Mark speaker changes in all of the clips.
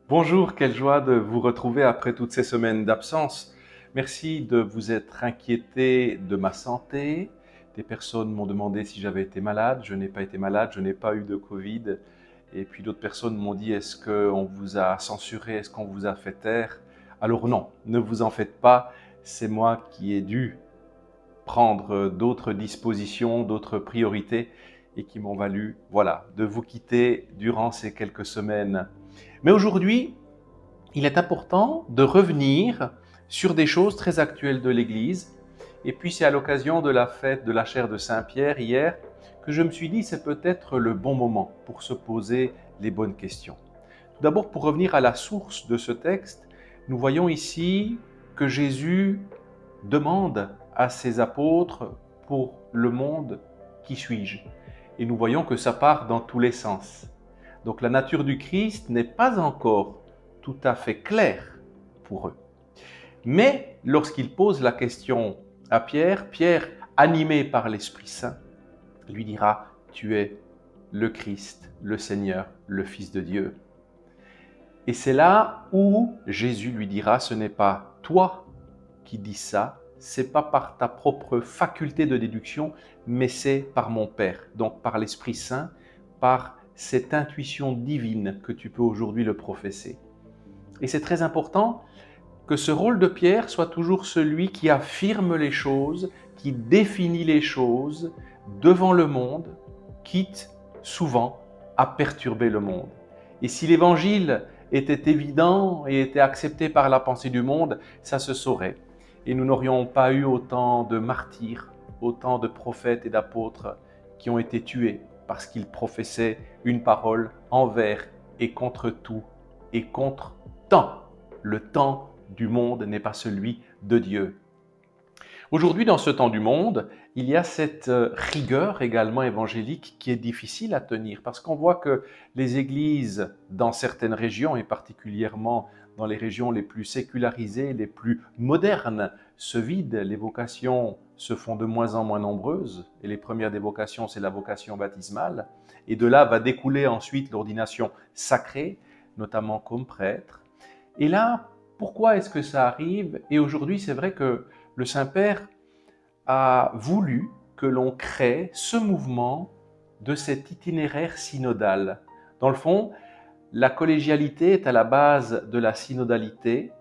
Speaker 1: Bonjour, quelle joie de vous retrouver après toutes ces semaines d'absence. Merci de vous être inquiété de ma santé. Des personnes m'ont demandé si j'avais été malade. Je n'ai pas été malade, je n'ai pas eu de Covid. Et puis d'autres personnes m'ont dit, est-ce qu'on vous a censuré, est-ce qu'on vous a fait taire? Alors non, ne vous en faites pas, c'est moi qui ai dû prendre d'autres dispositions, d'autres priorités et qui m'ont valu, voilà, de vous quitter durant ces quelques semaines. Mais aujourd'hui, il est important de revenir sur des choses très actuelles de l'Église. Et puis c'est à l'occasion de la fête de la chaire de Saint-Pierre hier que je me suis dit c'est peut-être le bon moment pour se poser les bonnes questions. Tout d'abord, pour revenir à la source de ce texte, nous voyons ici que Jésus demande à ses apôtres pour le monde, qui suis-je? Et nous voyons que ça part dans tous les sens. Donc la nature du Christ n'est pas encore tout à fait claire pour eux. Mais lorsqu'il pose la question à Pierre, Pierre, animé par l'Esprit Saint, lui dira « Tu es le Christ, le Seigneur, le Fils de Dieu ». Et c'est là où Jésus lui dira « Ce n'est pas toi qui dis ça, c'est pas par ta propre faculté de déduction, mais c'est par mon Père, donc par l'Esprit Saint, par cette intuition divine que tu peux aujourd'hui le professer. » Et c'est très important que ce rôle de Pierre soit toujours celui qui affirme les choses, qui définit les choses devant le monde, quitte souvent à perturber le monde. Et si l'Évangile était évident et était accepté par la pensée du monde, ça se saurait. Et nous n'aurions pas eu autant de martyrs, autant de prophètes et d'apôtres qui ont été tués parce qu'ils professaient une parole envers et contre tout et contre tant. Le temps du monde n'est pas celui de Dieu. Aujourd'hui, dans ce temps du monde, il y a cette rigueur également évangélique qui est difficile à tenir parce qu'on voit que les églises dans certaines régions et particulièrement dans les régions les plus sécularisées, les plus modernes, se vident, les vocations se font de moins en moins nombreuses et les premières des vocations, c'est la vocation baptismale et de là va découler ensuite l'ordination sacrée, notamment comme prêtre. Et là, pourquoi est-ce que ça arrive? Et aujourd'hui, c'est vrai que le Saint-Père a voulu que l'on crée ce mouvement de cet itinéraire synodal. Dans le fond, la collégialité est à la base de la synodalité,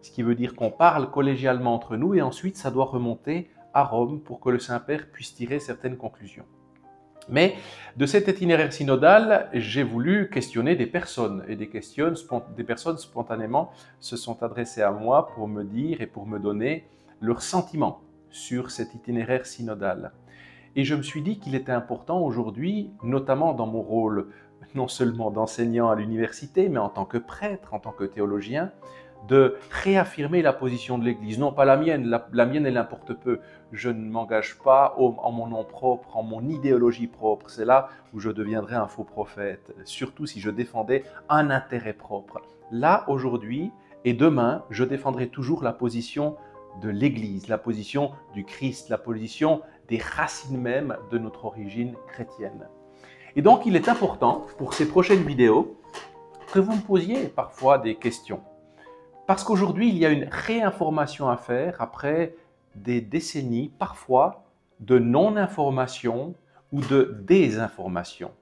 Speaker 1: ce qui veut dire qu'on parle collégialement entre nous et ensuite ça doit remonter à Rome pour que le Saint-Père puisse tirer certaines conclusions. Mais de cet itinéraire synodal, j'ai voulu questionner des personnes et des personnes spontanément se sont adressées à moi pour me dire et pour me donner leurs sentiments sur cet itinéraire synodal. Et je me suis dit qu'il était important aujourd'hui, notamment dans mon rôle non seulement d'enseignant à l'université, mais en tant que prêtre, en tant que théologien, de réaffirmer la position de l'Église, non pas la mienne, la mienne elle importe peu, je ne m'engage pas en mon nom propre, en mon idéologie propre, c'est là où je deviendrais un faux prophète, surtout si je défendais un intérêt propre. Là, aujourd'hui et demain, je défendrai toujours la position de l'Église, la position du Christ, la position des racines même de notre origine chrétienne. Et donc, il est important, pour ces prochaines vidéos, que vous me posiez parfois des questions. Parce qu'aujourd'hui, il y a une réinformation à faire après des décennies, parfois, de non-information ou de désinformation.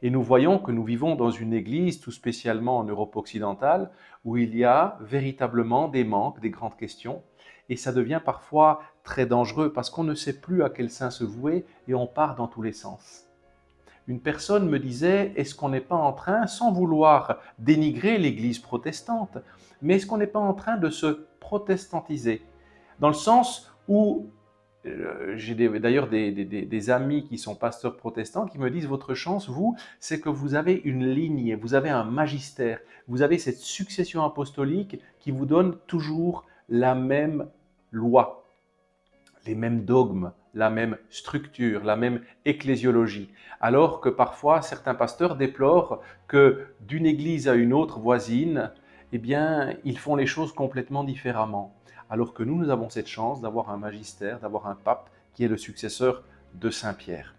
Speaker 1: Et nous voyons que nous vivons dans une église, tout spécialement en Europe occidentale, où il y a véritablement des manques, des grandes questions. Et ça devient parfois très dangereux parce qu'on ne sait plus à quel saint se vouer et on part dans tous les sens. Une personne me disait, est-ce qu'on n'est pas en train, sans vouloir dénigrer l'Église protestante, mais est-ce qu'on n'est pas en train de se protestantiser? Dans le sens où, j'ai d'ailleurs des amis qui sont pasteurs protestants qui me disent, votre chance, vous, c'est que vous avez une lignée, vous avez un magistère, vous avez cette succession apostolique qui vous donne toujours la même loi, les mêmes dogmes, la même structure, la même ecclésiologie. Alors que parfois, certains pasteurs déplorent que d'une église à une autre voisine, eh bien, ils font les choses complètement différemment. Alors que nous avons cette chance d'avoir un magistère, d'avoir un pape qui est le successeur de Saint Pierre.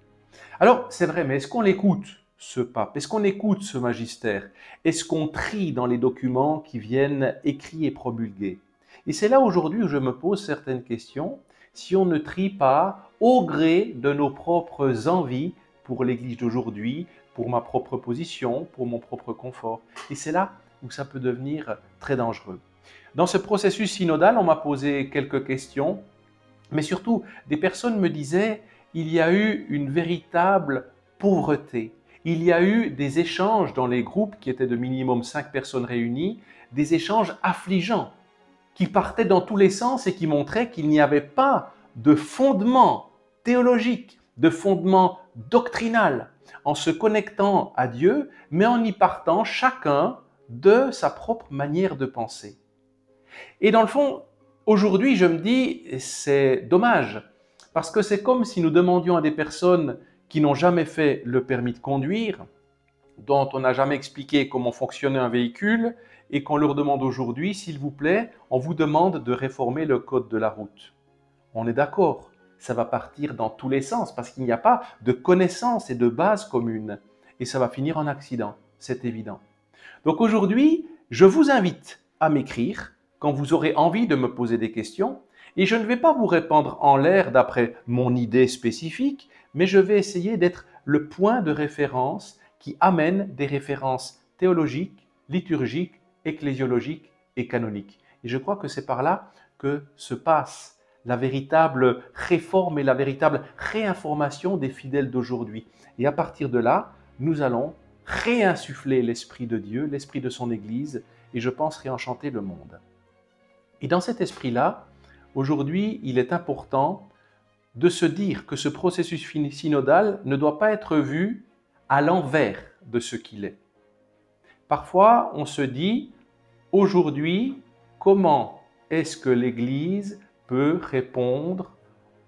Speaker 1: Alors, c'est vrai, mais est-ce qu'on l'écoute, ce pape? Est-ce qu'on écoute ce magistère? Est-ce qu'on trie dans les documents qui viennent écrits et promulgués? Et c'est là aujourd'hui où je me pose certaines questions, si on ne trie pas au gré de nos propres envies pour l'Église d'aujourd'hui, pour ma propre position, pour mon propre confort. Et c'est là où ça peut devenir très dangereux. Dans ce processus synodal, on m'a posé quelques questions, mais surtout, des personnes me disaient, il y a eu une véritable pauvreté. Il y a eu des échanges dans les groupes qui étaient de minimum 5 personnes réunies, des échanges affligeants qui partaient dans tous les sens et qui montraient qu'il n'y avait pas de fondement théologique, de fondement doctrinal en se connectant à Dieu, mais en y partant chacun de sa propre manière de penser. Et dans le fond, aujourd'hui, je me dis, c'est dommage, parce que c'est comme si nous demandions à des personnes qui n'ont jamais fait le permis de conduire, dont on n'a jamais expliqué comment fonctionnait un véhicule, et qu'on leur demande aujourd'hui, s'il vous plaît, on vous demande de réformer le code de la route. On est d'accord, ça va partir dans tous les sens, parce qu'il n'y a pas de connaissances et de bases communes, et ça va finir en accident, c'est évident. Donc aujourd'hui, je vous invite à m'écrire quand vous aurez envie de me poser des questions, et je ne vais pas vous répondre en l'air d'après mon idée spécifique, mais je vais essayer d'être le point de référence qui amène des références théologiques, liturgiques, ecclésiologiques et canoniques. Et je crois que c'est par là que se passe la véritable réforme et la véritable réinformation des fidèles d'aujourd'hui. Et à partir de là, nous allons réinsuffler l'Esprit de Dieu, l'Esprit de son Église, et je pense réenchanter le monde. Et dans cet esprit-là, aujourd'hui, il est important de se dire que ce processus synodal ne doit pas être vu à l'envers de ce qu'il est. Parfois, on se dit, aujourd'hui, comment est-ce que l'Église peut répondre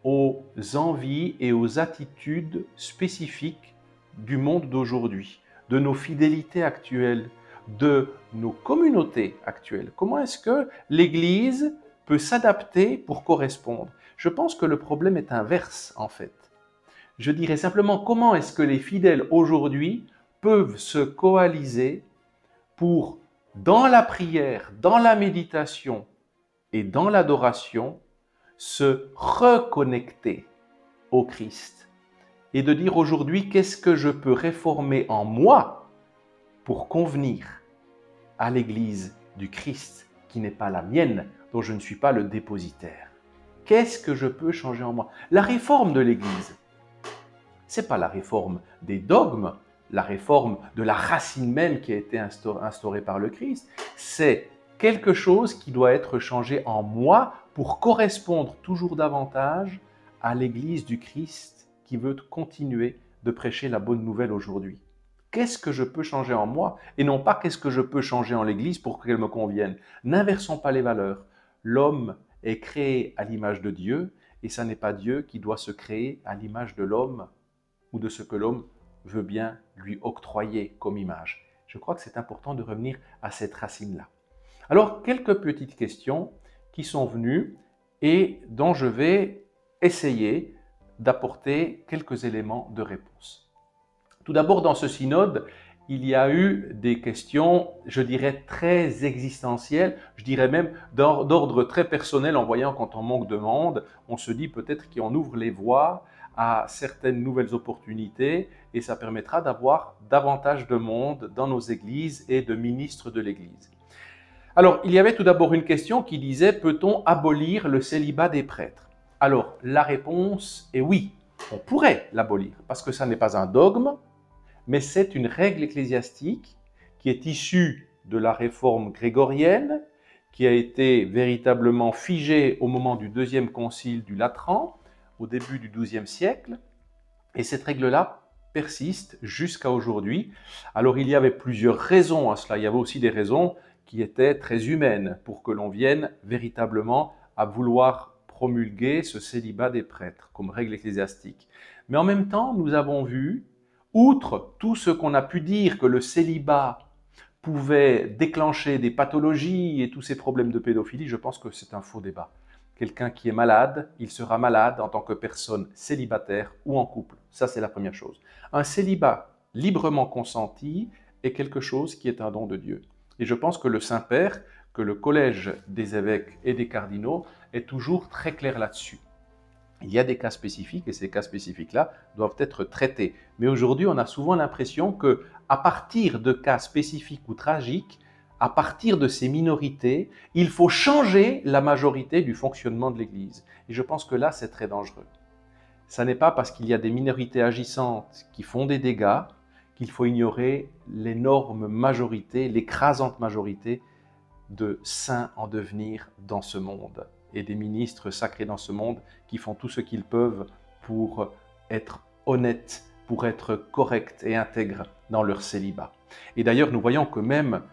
Speaker 1: aux envies et aux attitudes spécifiques du monde d'aujourd'hui, de nos fidélités actuelles, de nos communautés actuelles? Comment est-ce que l'Église peut s'adapter pour correspondre? Je pense que le problème est inverse en fait. Je dirais simplement comment est-ce que les fidèles aujourd'hui peuvent se coaliser pour, dans la prière, dans la méditation et dans l'adoration, se reconnecter au Christ et de dire aujourd'hui qu'est-ce que je peux réformer en moi pour convenir à l'Église du Christ qui n'est pas la mienne, dont je ne suis pas le dépositaire. Qu'est-ce que je peux changer en moi? La réforme de l'Église, ce n'est pas la réforme des dogmes, la réforme de la racine même qui a été instaurée par le Christ, c'est quelque chose qui doit être changé en moi pour correspondre toujours davantage à l'Église du Christ qui veut continuer de prêcher la bonne nouvelle aujourd'hui. Qu'est-ce que je peux changer en moi et non pas qu'est-ce que je peux changer en l'Église pour qu'elle me convienne. N'inversons pas les valeurs. L'homme est créé à l'image de Dieu et ce n'est pas Dieu qui doit se créer à l'image de l'homme ou de ce que l'homme veut bien lui octroyer comme image. Je crois que c'est important de revenir à cette racine-là. Alors, quelques petites questions qui sont venues et dont je vais essayer d'apporter quelques éléments de réponse. Tout d'abord, dans ce synode, il y a eu des questions, je dirais, très existentielles, je dirais même d'ordre très personnel, en voyant quand on manque de monde, on se dit peut-être qu'on ouvre les voies à certaines nouvelles opportunités et ça permettra d'avoir davantage de monde dans nos églises et de ministres de l'Église. Alors, il y avait tout d'abord une question qui disait, peut-on abolir le célibat des prêtres? Alors, la réponse est oui, on pourrait l'abolir, parce que ça n'est pas un dogme, mais c'est une règle ecclésiastique qui est issue de la réforme grégorienne, qui a été véritablement figée au moment du deuxième concile du Latran, au début du XIIe siècle, et cette règle-là persiste jusqu'à aujourd'hui. Alors il y avait plusieurs raisons à cela, il y avait aussi des raisons qui étaient très humaines pour que l'on vienne véritablement à vouloir promulguer ce célibat des prêtres comme règle ecclésiastique. Mais en même temps, nous avons vu, outre tout ce qu'on a pu dire que le célibat pouvait déclencher des pathologies et tous ces problèmes de pédophilie, je pense que c'est un faux débat. Quelqu'un qui est malade, il sera malade en tant que personne célibataire ou en couple. Ça, c'est la première chose. Un célibat librement consenti est quelque chose qui est un don de Dieu. Et je pense que le Saint-Père, que le Collège des évêques et des cardinaux est toujours très clair là-dessus. Il y a des cas spécifiques et ces cas spécifiques-là doivent être traités. Mais aujourd'hui, on a souvent l'impression que, à partir de cas spécifiques ou tragiques, à partir de ces minorités, il faut changer la majorité du fonctionnement de l'Église. Et je pense que là, c'est très dangereux. Ça n'est pas parce qu'il y a des minorités agissantes qui font des dégâts qu'il faut ignorer l'énorme majorité, l'écrasante majorité de saints en devenir dans ce monde et des ministres sacrés dans ce monde qui font tout ce qu'ils peuvent pour être honnêtes, pour être corrects et intègres dans leur célibat. Et d'ailleurs, nous voyons que même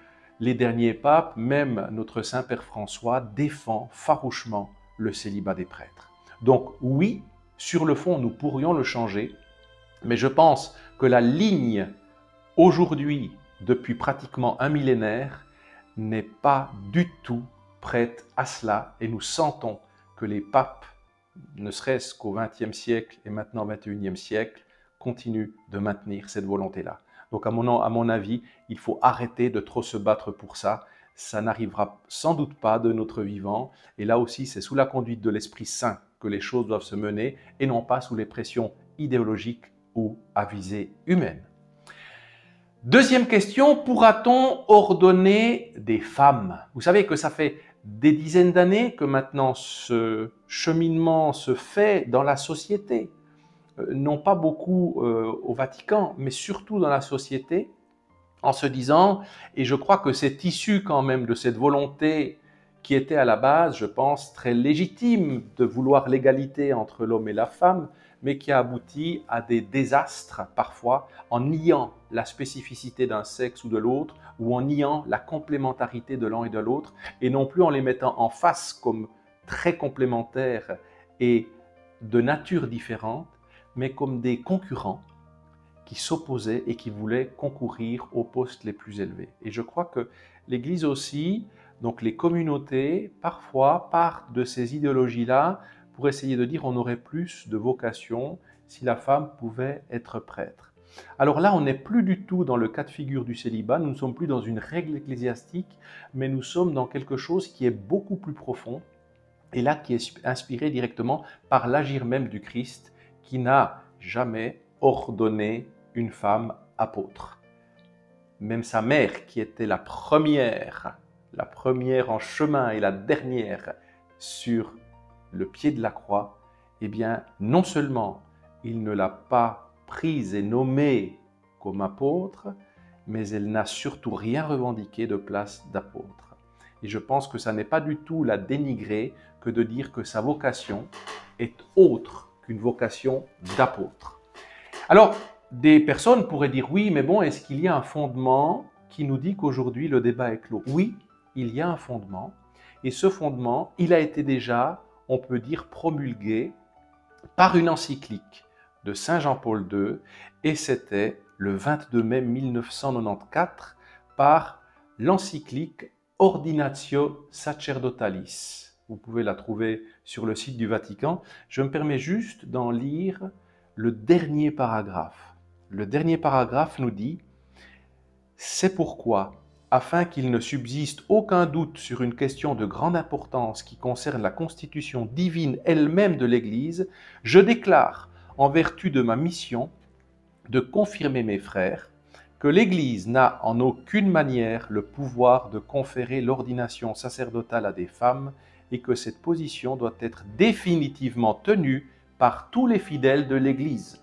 Speaker 1: les derniers papes, même notre Saint-Père François défend farouchement le célibat des prêtres. Donc oui, sur le fond, nous pourrions le changer, mais je pense que la ligne aujourd'hui, depuis pratiquement un millénaire, n'est pas du tout prête à cela et nous sentons que les papes, ne serait-ce qu'au XXe siècle et maintenant au XXIe siècle, continuent de maintenir cette volonté-là. Donc à mon avis, il faut arrêter de trop se battre pour ça. Ça n'arrivera sans doute pas de notre vivant. Et là aussi, c'est sous la conduite de l'Esprit Saint que les choses doivent se mener et non pas sous les pressions idéologiques ou à visée humaine. Deuxième question, pourra-t-on ordonner des femmes? Vous savez que ça fait des dizaines d'années que maintenant ce cheminement se fait dans la société. Non pas beaucoup au Vatican, mais surtout dans la société, en se disant, et je crois que c'est issu quand même de cette volonté qui était à la base, je pense, très légitime de vouloir l'égalité entre l'homme et la femme, mais qui a abouti à des désastres parfois en niant la spécificité d'un sexe ou de l'autre, ou en niant la complémentarité de l'un et de l'autre, et non plus en les mettant en face comme très complémentaires et de nature différente, mais comme des concurrents qui s'opposaient et qui voulaient concourir aux postes les plus élevés. Et je crois que l'Église aussi, donc les communautés, parfois partent de ces idéologies-là pour essayer de dire on aurait plus de vocation si la femme pouvait être prêtre. Alors là, on n'est plus du tout dans le cas de figure du célibat, nous ne sommes plus dans une règle ecclésiastique, mais nous sommes dans quelque chose qui est beaucoup plus profond, et là qui est inspiré directement par l'agir même du Christ, qui n'a jamais ordonné une femme apôtre. Même sa mère, qui était la première en chemin et la dernière sur le pied de la croix, eh bien, non seulement il ne l'a pas prise et nommée comme apôtre, mais elle n'a surtout rien revendiqué de place d'apôtre. Et je pense que ça n'est pas du tout la dénigrer que de dire que sa vocation est autre qu'une vocation d'apôtre. Alors, des personnes pourraient dire oui, mais bon, est-ce qu'il y a un fondement qui nous dit qu'aujourd'hui le débat est clos? Oui, il y a un fondement, et ce fondement, il a été déjà, on peut dire, promulgué par une encyclique de Saint Jean-Paul II, et c'était le 22 mai 1994 par l'encyclique Ordinatio Sacerdotalis. Vous pouvez la trouver sur le site du Vatican. Je me permets juste d'en lire le dernier paragraphe. Le dernier paragraphe nous dit « C'est pourquoi, afin qu'il ne subsiste aucun doute sur une question de grande importance qui concerne la constitution divine elle-même de l'Église, je déclare, en vertu de ma mission, de confirmer mes frères, que l'Église n'a en aucune manière le pouvoir de conférer l'ordination sacerdotale à des femmes et que cette position doit être définitivement tenue par tous les fidèles de l'Église. »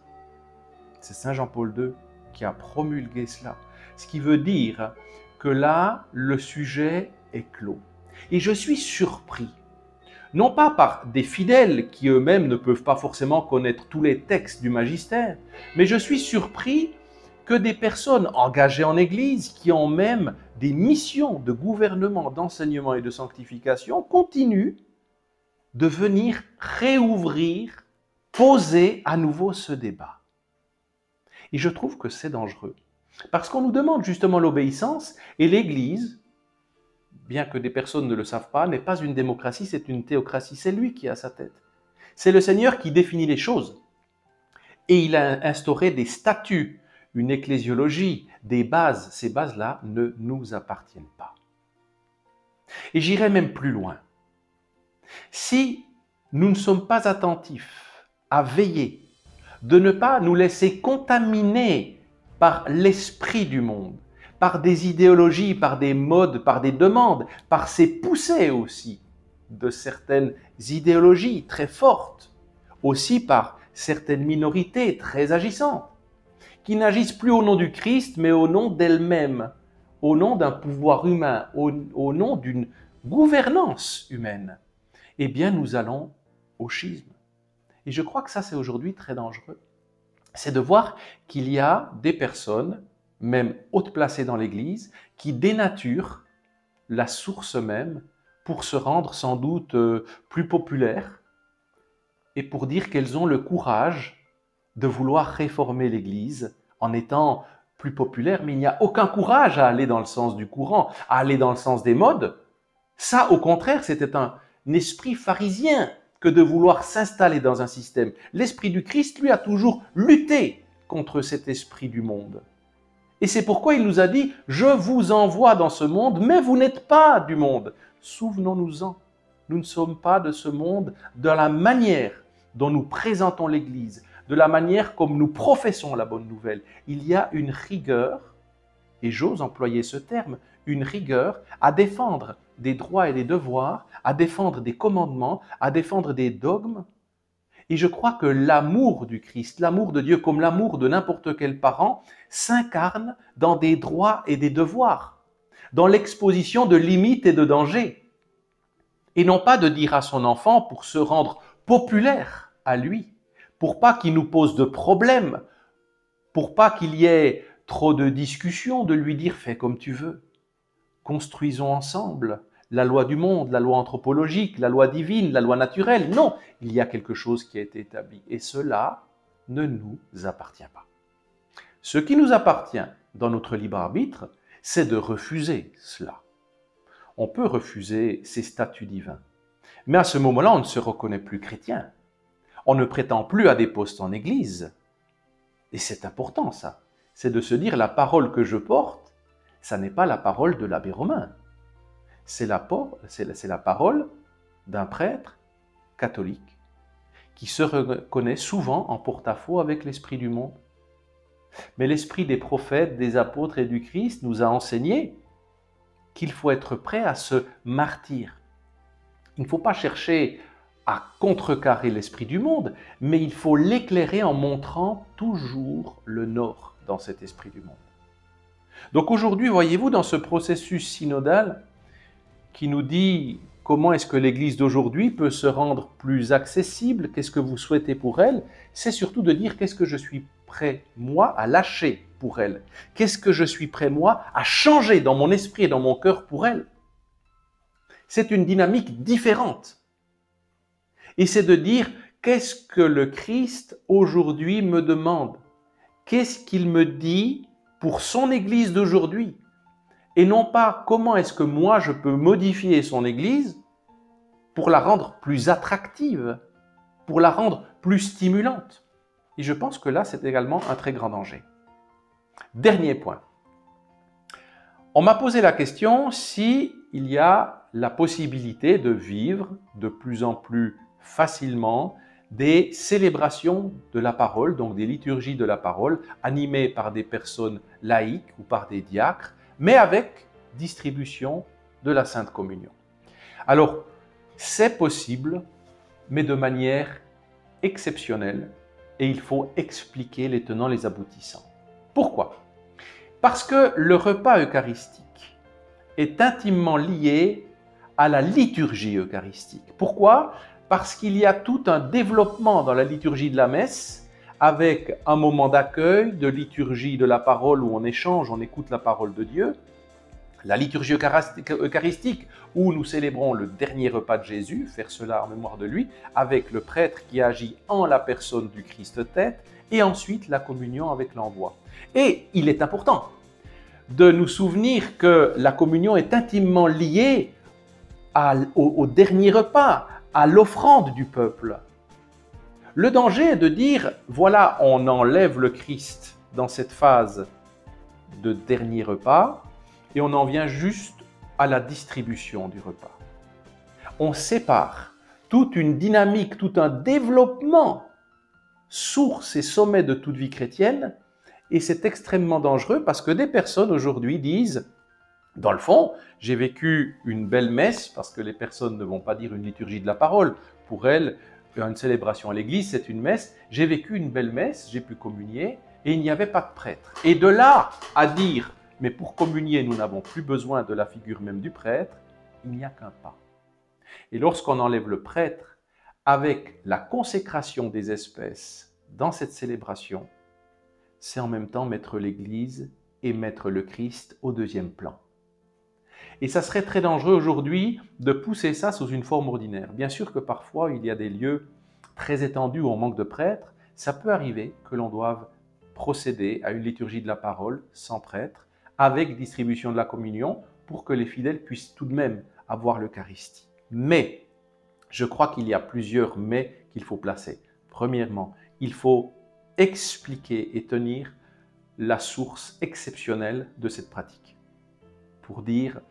Speaker 1: C'est Saint Jean-Paul II qui a promulgué cela. Ce qui veut dire que là, le sujet est clos. Et je suis surpris, non pas par des fidèles qui eux-mêmes ne peuvent pas forcément connaître tous les textes du magistère, mais je suis surpris que des personnes engagées en Église, qui ont même des missions de gouvernement, d'enseignement et de sanctification, continuent de venir réouvrir, poser à nouveau ce débat. Et je trouve que c'est dangereux, parce qu'on nous demande justement l'obéissance, et l'Église, bien que des personnes ne le savent pas, n'est pas une démocratie, c'est une théocratie, c'est lui qui a sa tête. C'est le Seigneur qui définit les choses. Et il a instauré des statuts, une ecclésiologie, des bases. Ces bases-là ne nous appartiennent pas. Et j'irai même plus loin. Si nous ne sommes pas attentifs à veiller, de ne pas nous laisser contaminer par l'esprit du monde, par des idéologies, par des modes, par des demandes, par ces poussées aussi de certaines idéologies très fortes, aussi par certaines minorités très agissantes, qui n'agissent plus au nom du Christ, mais au nom d'elles-mêmes, au nom d'un pouvoir humain, au nom d'une gouvernance humaine, eh bien nous allons au schisme. Et je crois que ça, c'est aujourd'hui très dangereux. C'est de voir qu'il y a des personnes, même hautes placées dans l'Église, qui dénaturent la source même pour se rendre sans doute plus populaires et pour dire qu'elles ont le courage de vouloir réformer l'Église en étant plus populaires, mais il n'y a aucun courage à aller dans le sens du courant, à aller dans le sens des modes. Ça, au contraire, c'était un esprit pharisien que de vouloir s'installer dans un système. L'esprit du Christ, lui, a toujours lutté contre cet esprit du monde. Et c'est pourquoi il nous a dit « Je vous envoie dans ce monde, mais vous n'êtes pas du monde. » Souvenons-nous-en, nous ne sommes pas de ce monde, de la manière dont nous présentons l'Église, de la manière comme nous professons la bonne nouvelle. Il y a une rigueur, et j'ose employer ce terme, une rigueur à défendre des droits et des devoirs, à défendre des commandements, à défendre des dogmes. Et je crois que l'amour du Christ, l'amour de Dieu, comme l'amour de n'importe quel parent, s'incarne dans des droits et des devoirs, dans l'exposition de limites et de dangers. Et non pas de dire à son enfant, pour se rendre populaire à lui, pour pas qu'il nous pose de problèmes, pour pas qu'il y ait trop de discussions, de lui dire « fais comme tu veux ». Construisons ensemble la loi du monde, la loi anthropologique, la loi divine, la loi naturelle. Non, il y a quelque chose qui a été établi et cela ne nous appartient pas. Ce qui nous appartient dans notre libre arbitre, c'est de refuser cela. On peut refuser ces statuts divins, mais à ce moment-là, on ne se reconnaît plus chrétien. On ne prétend plus à des postes en Église. Et c'est important ça, c'est de se dire la parole que je porte, ça n'est pas la parole de l'abbé Romain. C'est la parole d'un prêtre catholique qui se reconnaît souvent en porte-à-faux avec l'esprit du monde. Mais l'esprit des prophètes, des apôtres et du Christ nous a enseigné qu'il faut être prêt à se martyr. Il ne faut pas chercher à contrecarrer l'esprit du monde, mais il faut l'éclairer en montrant toujours le nord dans cet esprit du monde. Donc aujourd'hui, voyez-vous, dans ce processus synodal qui nous dit comment est-ce que l'Église d'aujourd'hui peut se rendre plus accessible, qu'est-ce que vous souhaitez pour elle, c'est surtout de dire qu'est-ce que je suis prêt, moi, à lâcher pour elle. Qu'est-ce que je suis prêt, moi, à changer dans mon esprit et dans mon cœur pour elle. C'est une dynamique différente. Et c'est de dire qu'est-ce que le Christ aujourd'hui me demande, qu'est-ce qu'il me dit pour son Église d'aujourd'hui, et non pas comment est-ce que moi je peux modifier son Église pour la rendre plus attractive, pour la rendre plus stimulante. Et je pense que là, c'est également un très grand danger. Dernier point. On m'a posé la question si il y a la possibilité de vivre de plus en plus facilement des célébrations de la parole, donc des liturgies de la parole, animées par des personnes laïques ou par des diacres, mais avec distribution de la Sainte Communion. Alors, c'est possible, mais de manière exceptionnelle, et il faut expliquer les tenants, les aboutissants. Pourquoi? Parce que le repas eucharistique est intimement lié à la liturgie eucharistique. Pourquoi? Parce qu'il y a tout un développement dans la liturgie de la messe, avec un moment d'accueil, de liturgie de la parole où on échange, on écoute la parole de Dieu, la liturgie eucharistique où nous célébrons le dernier repas de Jésus, faire cela en mémoire de lui, avec le prêtre qui agit en la personne du Christ tête, et ensuite la communion avec l'envoi. Et il est important de nous souvenir que la communion est intimement liée au dernier repas, à l'offrande du peuple. Le danger est de dire, voilà, on enlève le Christ dans cette phase de dernier repas et on en vient juste à la distribution du repas. On sépare toute une dynamique, tout un développement, source et sommet de toute vie chrétienne, et c'est extrêmement dangereux parce que des personnes aujourd'hui disent, dans le fond, j'ai vécu une belle messe, parce que les personnes ne vont pas dire une liturgie de la parole, pour elles, une célébration à l'église, c'est une messe, j'ai vécu une belle messe, j'ai pu communier, et il n'y avait pas de prêtre. Et de là à dire, mais pour communier, nous n'avons plus besoin de la figure même du prêtre, il n'y a qu'un pas. Et lorsqu'on enlève le prêtre, avec la consécration des espèces dans cette célébration, c'est en même temps mettre l'Église et mettre le Christ au deuxième plan. Et ça serait très dangereux aujourd'hui de pousser ça sous une forme ordinaire. Bien sûr que parfois, il y a des lieux très étendus où on manque de prêtres. Ça peut arriver que l'on doive procéder à une liturgie de la parole sans prêtre, avec distribution de la communion, pour que les fidèles puissent tout de même avoir l'Eucharistie. Mais, je crois qu'il y a plusieurs mais qu'il faut placer. Premièrement, il faut expliquer et tenir la source exceptionnelle de cette pratique. Pour dire,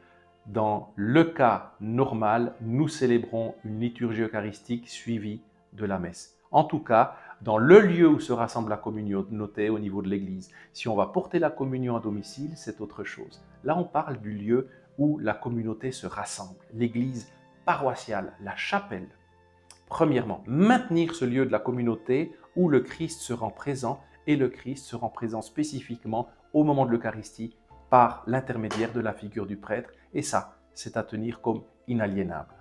Speaker 1: dans le cas normal, nous célébrons une liturgie eucharistique suivie de la messe. En tout cas, dans le lieu où se rassemble la communauté au niveau de l'église. Si on va porter la communion à domicile, c'est autre chose. Là, on parle du lieu où la communauté se rassemble, l'église paroissiale, la chapelle. Premièrement, maintenir ce lieu de la communauté où le Christ se rend présent, et le Christ se rend présent spécifiquement au moment de l'Eucharistie par l'intermédiaire de la figure du prêtre, et ça, c'est à tenir comme inaliénable.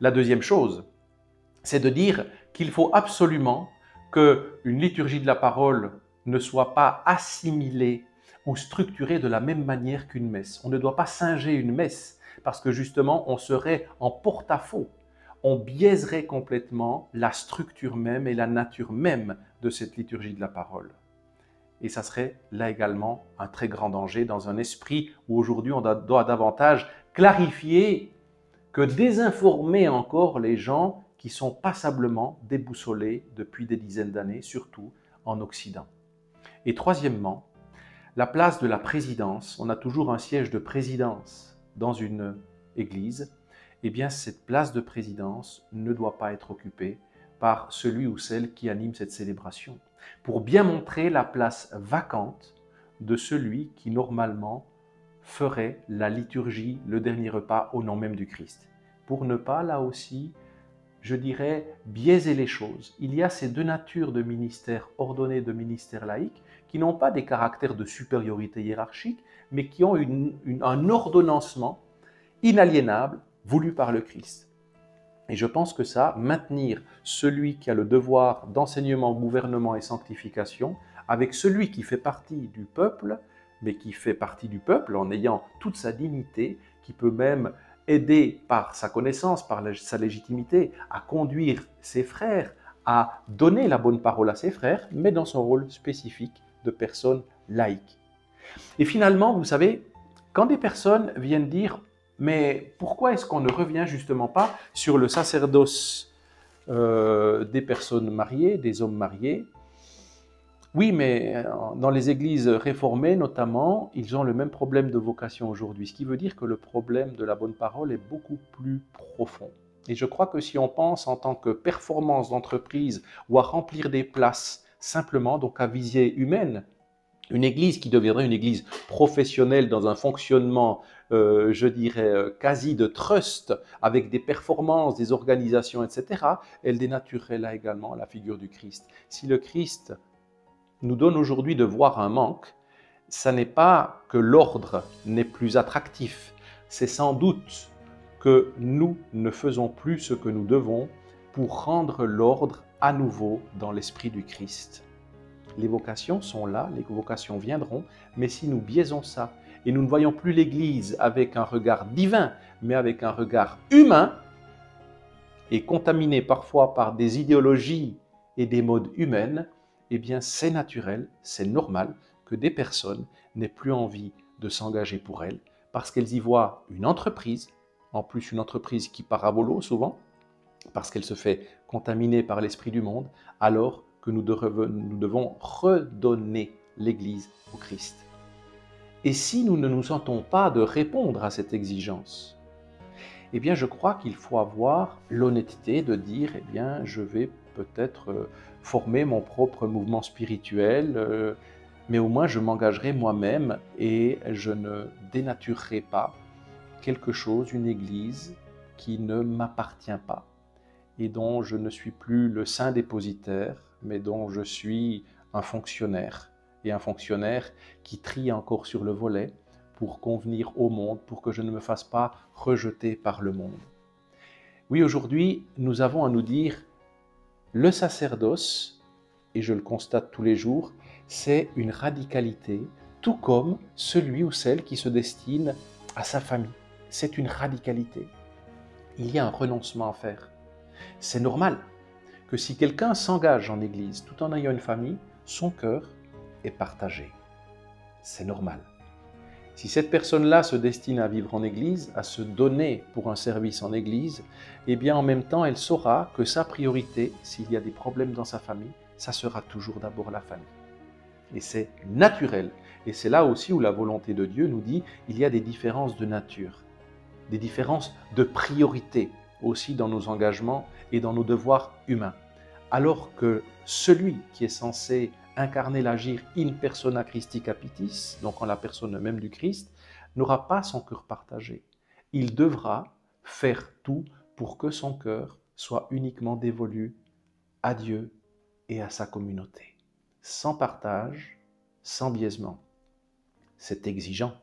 Speaker 1: La deuxième chose, c'est de dire qu'il faut absolument qu'une liturgie de la parole ne soit pas assimilée ou structurée de la même manière qu'une messe. On ne doit pas singer une messe, parce que justement, on serait en porte-à-faux. On biaiserait complètement la structure même et la nature même de cette liturgie de la parole. Et ça serait là également un très grand danger dans un esprit où aujourd'hui on doit davantage clarifier que désinformer encore les gens qui sont passablement déboussolés depuis des dizaines d'années, surtout en Occident. Et troisièmement, la place de la présidence. On a toujours un siège de présidence dans une église. Eh bien, cette place de présidence ne doit pas être occupée par celui ou celle qui anime cette célébration, pour bien montrer la place vacante de celui qui normalement ferait la liturgie, le dernier repas au nom même du Christ. Pour ne pas, là aussi, je dirais, biaiser les choses. Il y a ces deux natures de ministères ordonnés, de ministères laïques, qui n'ont pas des caractères de supériorité hiérarchique, mais qui ont un ordonnancement inaliénable voulu par le Christ. Et je pense que ça, maintenir celui qui a le devoir d'enseignement, gouvernement et sanctification, avec celui qui fait partie du peuple, mais qui fait partie du peuple en ayant toute sa dignité, qui peut même aider par sa connaissance, par sa légitimité, à conduire ses frères, à donner la bonne parole à ses frères, mais dans son rôle spécifique de personne laïque. Et finalement, vous savez, quand des personnes viennent dire « mais pourquoi est-ce qu'on ne revient justement pas sur le sacerdoce des personnes mariées, des hommes mariés ?» Oui, mais dans les églises réformées notamment, ils ont le même problème de vocation aujourd'hui, ce qui veut dire que le problème de la bonne parole est beaucoup plus profond. Et je crois que si on pense en tant que performance d'entreprise ou à remplir des places simplement, donc à visée humaine, une église qui deviendrait une église professionnelle dans un fonctionnement, je dirais, quasi de trust, avec des performances, des organisations, etc., elle dénaturerait là également la figure du Christ. Si le Christ nous donne aujourd'hui de voir un manque, ça n'est pas que l'ordre n'est plus attractif, c'est sans doute que nous ne faisons plus ce que nous devons pour rendre l'ordre à nouveau dans l'esprit du Christ. Les vocations sont là, les vocations viendront, mais si nous biaisons ça et nous ne voyons plus l'Église avec un regard divin, mais avec un regard humain, et contaminé parfois par des idéologies et des modes humaines, eh bien c'est naturel, c'est normal que des personnes n'aient plus envie de s'engager pour elles, parce qu'elles y voient une entreprise, en plus une entreprise qui part à volo souvent, parce qu'elle se fait contaminer par l'esprit du monde, alors que nous devons redonner l'Église au Christ. Et si nous ne nous sentons pas de répondre à cette exigence, eh bien je crois qu'il faut avoir l'honnêteté de dire, eh bien je vais peut-être former mon propre mouvement spirituel, mais au moins je m'engagerai moi-même et je ne dénaturerai pas quelque chose, une église qui ne m'appartient pas et dont je ne suis plus le saint dépositaire, mais dont je suis un fonctionnaire, et un fonctionnaire qui trie encore sur le volet pour convenir au monde, pour que je ne me fasse pas rejeter par le monde. Oui, aujourd'hui, nous avons à nous dire, le sacerdoce, et je le constate tous les jours, c'est une radicalité, tout comme celui ou celle qui se destine à sa famille. C'est une radicalité. Il y a un renoncement à faire. C'est normal que si quelqu'un s'engage en Église tout en ayant une famille, son cœur est partagé. C'est normal. Si cette personne-là se destine à vivre en Église, à se donner pour un service en Église, eh bien en même temps, elle saura que sa priorité, s'il y a des problèmes dans sa famille, ça sera toujours d'abord la famille. Et c'est naturel. Et c'est là aussi où la volonté de Dieu nous dit il y a des différences de nature, des différences de priorité aussi dans nos engagements et dans nos devoirs humains. Alors que celui qui est censé incarner l'agir in persona Christi capitis, donc en la personne même du Christ, n'aura pas son cœur partagé. Il devra faire tout pour que son cœur soit uniquement dévolu à Dieu et à sa communauté. Sans partage, sans biaisement. C'est exigeant.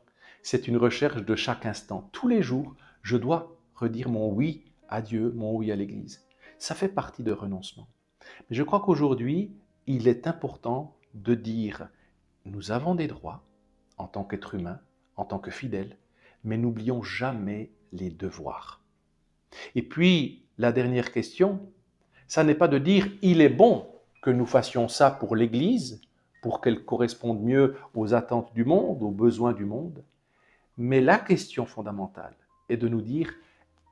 Speaker 1: C'est une recherche de chaque instant. Tous les jours, je dois redire mon oui à Dieu, mon oui à l'Église. Ça fait partie de renoncement. Mais je crois qu'aujourd'hui, il est important de dire nous avons des droits en tant qu'être humain, en tant que fidèles, mais n'oublions jamais les devoirs. Et puis, la dernière question, ça n'est pas de dire il est bon que nous fassions ça pour l'Église, pour qu'elle corresponde mieux aux attentes du monde, aux besoins du monde, mais la question fondamentale est de nous dire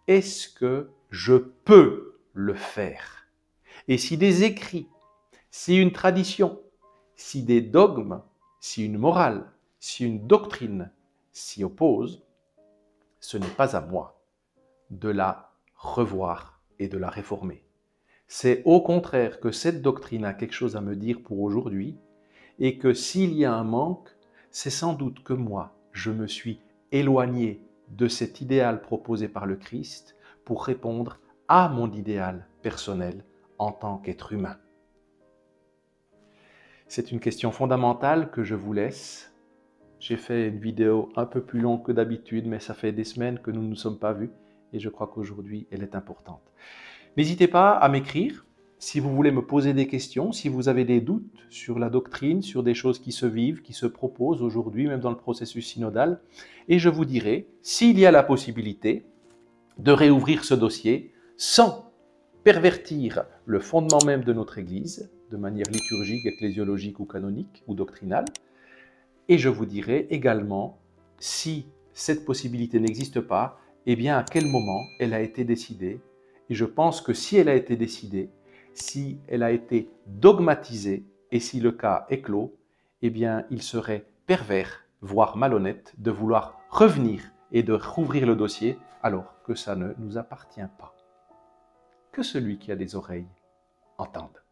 Speaker 1: est-ce que je peux le faire? Et si des écrits, si une tradition, si des dogmes, si une morale, si une doctrine s'y opposent, ce n'est pas à moi de la revoir et de la réformer. C'est au contraire que cette doctrine a quelque chose à me dire pour aujourd'hui et que s'il y a un manque, c'est sans doute que moi, je me suis éloigné de cet idéal proposé par le Christ pour répondre à mon idéal personnel en tant qu'être humain. C'est une question fondamentale que je vous laisse. J'ai fait une vidéo un peu plus longue que d'habitude, mais ça fait des semaines que nous ne nous sommes pas vus et je crois qu'aujourd'hui, elle est importante. N'hésitez pas à m'écrire si vous voulez me poser des questions, si vous avez des doutes sur la doctrine, sur des choses qui se vivent, qui se proposent aujourd'hui, même dans le processus synodal. Et je vous dirai s'il y a la possibilité de réouvrir ce dossier sans pervertir le fondement même de notre Église, de manière liturgique, ecclésiologique ou canonique ou doctrinale. Et je vous dirai également si cette possibilité n'existe pas, eh bien à quel moment elle a été décidée. Et je pense que si elle a été décidée, si elle a été dogmatisée et si le cas est clos, eh bien il serait pervers, voire malhonnête, de vouloir revenir et de rouvrir le dossier alors que ça ne nous appartient pas. Que celui qui a des oreilles entende.